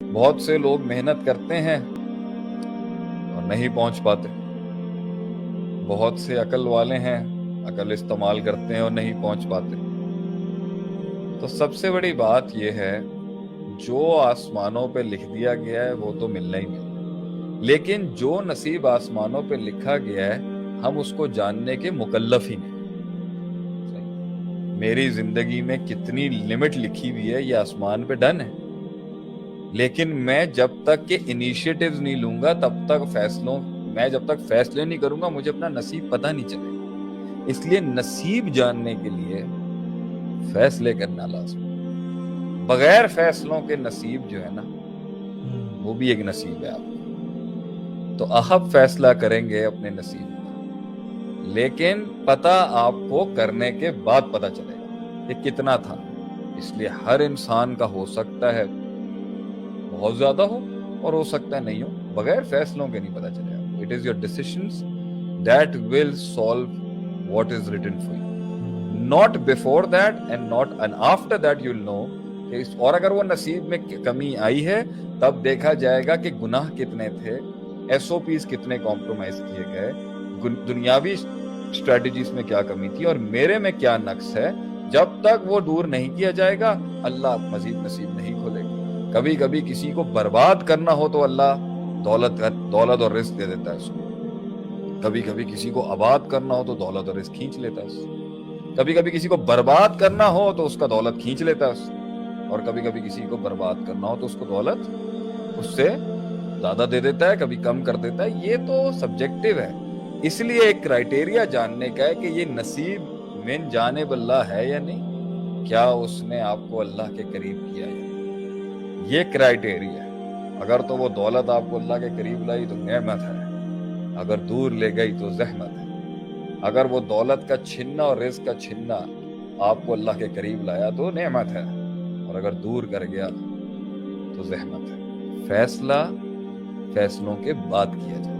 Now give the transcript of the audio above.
بہت سے لوگ محنت کرتے ہیں اور نہیں پہنچ پاتے. بہت سے عقل والے ہیں، عقل استعمال کرتے ہیں اور نہیں پہنچ پاتے. تو سب سے بڑی بات یہ ہے، جو آسمانوں پہ لکھ دیا گیا ہے وہ تو ملنا ہی ملنا، لیکن جو نصیب آسمانوں پہ لکھا گیا ہے ہم اس کو جاننے کے مکلف ہی نہیں. میری زندگی میں کتنی لمٹ لکھی ہوئی ہے یہ آسمان پہ ڈن ہے، لیکن میں جب تک کہ انیشیٹیوز نہیں لوں گا تب تک میں جب تک فیصلے نہیں کروں گا مجھے اپنا نصیب پتہ نہیں چلے گا. اس لیے نصیب جاننے کے لیے فیصلے کرنا لازم. بغیر فیصلوں کے نصیب جو ہے نا وہ بھی ایک نصیب ہے آپ کا. تو آپ فیصلہ کریں گے اپنے نصیب کا، لیکن پتہ آپ کو کرنے کے بعد پتہ چلے گا کہ کتنا تھا. اس لیے ہر انسان کا ہو سکتا ہے بہت زیادہ ہو اور ہو سکتا ہے نہیں ہو. بغیر فیصلوں کے نہیں پتہ چلے گا. It is your decisions that will solve what is written for you. Not before that and after that you'll know. اور اگر وہ نصیب میں کمی آئی ہے تب دیکھا جائے گا کہ گناہ کتنے تھے، ایس او پیز کتنے کمپرومائز کیے گئے، دنیاوی اسٹریٹجیز میں کیا کمی تھی اور میرے میں کیا نقص ہے. جب تک وہ دور نہیں کیا جائے گا اللہ مزید نصیب نہیں کھولے گا. کبھی کبھی کسی کو برباد کرنا ہو تو اللہ دولت اور رزق دے دیتا ہے اس کو. کبھی کبھی کسی کو آباد کرنا ہو تو دولت اور رزق کھینچ لیتا ہے اس سے. کبھی کبھی کسی کو برباد کرنا ہو تو اس کا دولت کھینچ لیتا ہے اس سے. اور کبھی کبھی کسی کو برباد کرنا ہو تو اس کو دولت اس سے زیادہ دے دیتا ہے، کبھی کم کر دیتا ہے. یہ تو سبجیکٹیو ہے. اس لیے ایک کرائٹیریا جاننے کا ہے کہ یہ نصیب من جانب اللہ ہے یا نہیں، کیا اس نے آپ کو اللہ کے قریب کیا ہے. یہ کرائٹیریا ہے. اگر تو وہ دولت آپ کو اللہ کے قریب لائی تو نعمت ہے، اگر دور لے گئی تو زحمت ہے. اگر وہ دولت کا چھننا اور رزق کا چھننا آپ کو اللہ کے قریب لایا تو نعمت ہے، اور اگر دور کر گیا تو زحمت ہے. فیصلہ فیصلوں کے بعد کیا جائے.